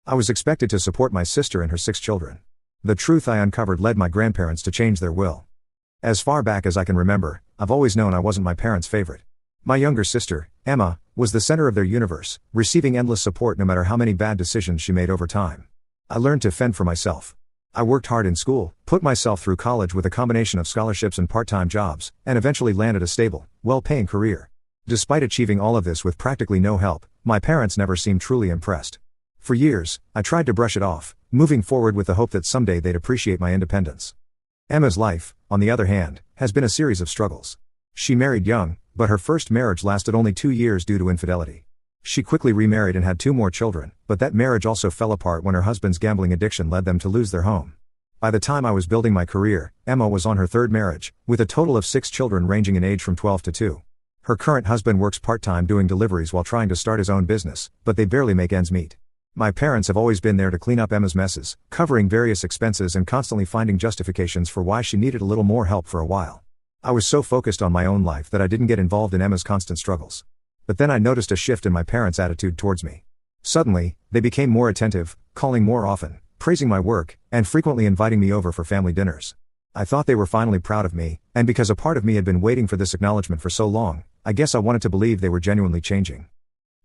I was expected to support my sister and her 6 children. The truth I uncovered led my grandparents to change their will. As far back as I can remember, I've always known I wasn't my parents' favorite. My younger sister, Emma, was the center of their universe, receiving endless support no matter how many bad decisions she made over time. I learned to fend for myself. I worked hard in school, put myself through college with a combination of scholarships and part-time jobs, and eventually landed a stable, well-paying career. Despite achieving all of this with practically no help, my parents never seemed truly impressed. For years, I tried to brush it off, moving forward with the hope that someday they'd appreciate my independence. Emma's life, on the other hand, has been a series of struggles. She married young, but her first marriage lasted only 2 years due to infidelity. She quickly remarried and had 2 more children, but that marriage also fell apart when her husband's gambling addiction led them to lose their home. By the time I was building my career, Emma was on her 3rd marriage, with a total of 6 children ranging in age from 12 to 2. Her current husband works part-time doing deliveries while trying to start his own business, but they barely make ends meet. My parents have always been there to clean up Emma's messes, covering various expenses and constantly finding justifications for why she needed a little more help for a while. I was so focused on my own life that I didn't get involved in Emma's constant struggles. But then I noticed a shift in my parents' attitude towards me. Suddenly, they became more attentive, calling more often, praising my work, and frequently inviting me over for family dinners. I thought they were finally proud of me, and because a part of me had been waiting for this acknowledgement for so long, I guess I wanted to believe they were genuinely changing.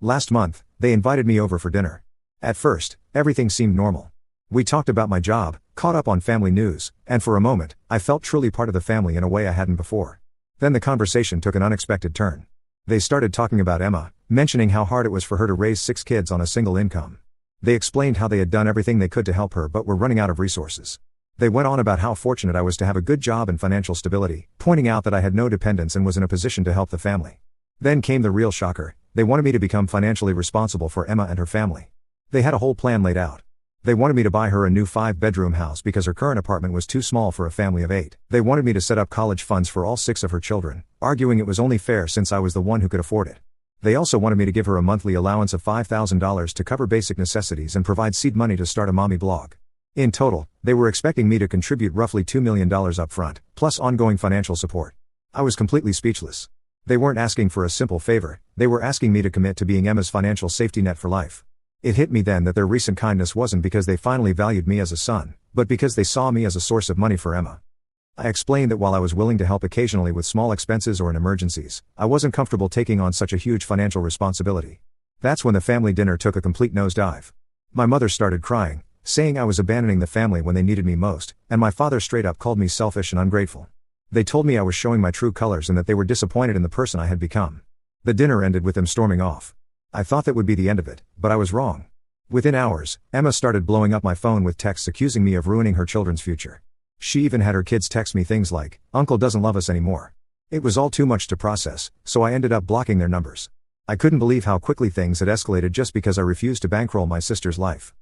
Last month, they invited me over for dinner. At first, everything seemed normal. We talked about my job, caught up on family news, and for a moment, I felt truly part of the family in a way I hadn't before. Then the conversation took an unexpected turn. They started talking about Emma, mentioning how hard it was for her to raise 6 kids on a single income. They explained how they had done everything they could to help her but were running out of resources. They went on about how fortunate I was to have a good job and financial stability, pointing out that I had no dependents and was in a position to help the family. Then came the real shocker. They wanted me to become financially responsible for Emma and her family. They had a whole plan laid out. They wanted me to buy her a new 5-bedroom house because her current apartment was too small for a family of 8. They wanted me to set up college funds for all 6 of her children, arguing it was only fair since I was the one who could afford it. They also wanted me to give her a monthly allowance of $5,000 to cover basic necessities and provide seed money to start a mommy blog. In total, they were expecting me to contribute roughly $2 million up front, plus ongoing financial support. I was completely speechless. They weren't asking for a simple favor, they were asking me to commit to being Emma's financial safety net for life. It hit me then that their recent kindness wasn't because they finally valued me as a son, but because they saw me as a source of money for Emma. I explained that while I was willing to help occasionally with small expenses or in emergencies, I wasn't comfortable taking on such a huge financial responsibility. That's when the family dinner took a complete nosedive. My mother started crying, saying I was abandoning the family when they needed me most, and my father straight up called me selfish and ungrateful. They told me I was showing my true colors and that they were disappointed in the person I had become. The dinner ended with them storming off. I thought that would be the end of it, but I was wrong. Within hours, Emma started blowing up my phone with texts accusing me of ruining her children's future. She even had her kids text me things like, "Uncle doesn't love us anymore." It was all too much to process, so I ended up blocking their numbers. I couldn't believe how quickly things had escalated just because I refused to bankroll my sister's life.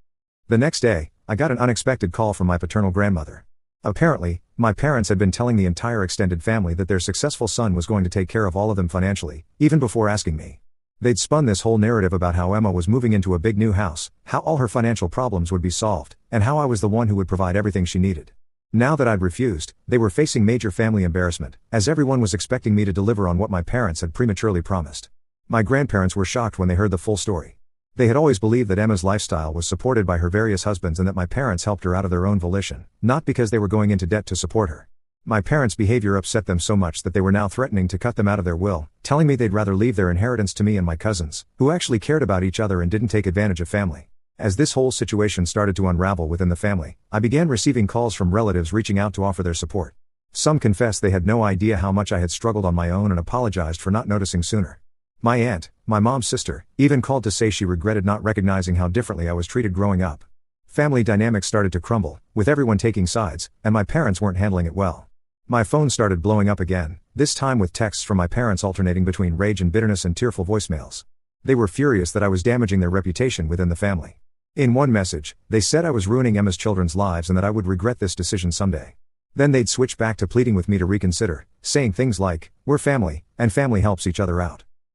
The next day, I got an unexpected call from my paternal grandmother. Apparently, my parents had been telling the entire extended family that their successful son was going to take care of all of them financially, even before asking me. They'd spun this whole narrative about how Emma was moving into a big new house, how all her financial problems would be solved, and how I was the one who would provide everything she needed. Now that I'd refused, they were facing major family embarrassment, as everyone was expecting me to deliver on what my parents had prematurely promised. My grandparents were shocked when they heard the full story. They had always believed that Emma's lifestyle was supported by her various husbands and that my parents helped her out of their own volition, not because they were going into debt to support her. My parents' behavior upset them so much that they were now threatening to cut them out of their will, telling me they'd rather leave their inheritance to me and my cousins, who actually cared about each other and didn't take advantage of family. As this whole situation started to unravel within the family, I began receiving calls from relatives reaching out to offer their support. Some confessed they had no idea how much I had struggled on my own and apologized for not noticing sooner. My aunt, my mom's sister, even called to say she regretted not recognizing how differently I was treated growing up. Family dynamics started to crumble, with everyone taking sides, and my parents weren't handling it well. My phone started blowing up again, this time with texts from my parents alternating between rage and bitterness and tearful voicemails. They were furious that I was damaging their reputation within the family. In one message, they said I was ruining Emma's children's lives and that I would regret this decision someday. Then they'd switch back to pleading with me to reconsider, saying things like, "We're family, and family helps each other out."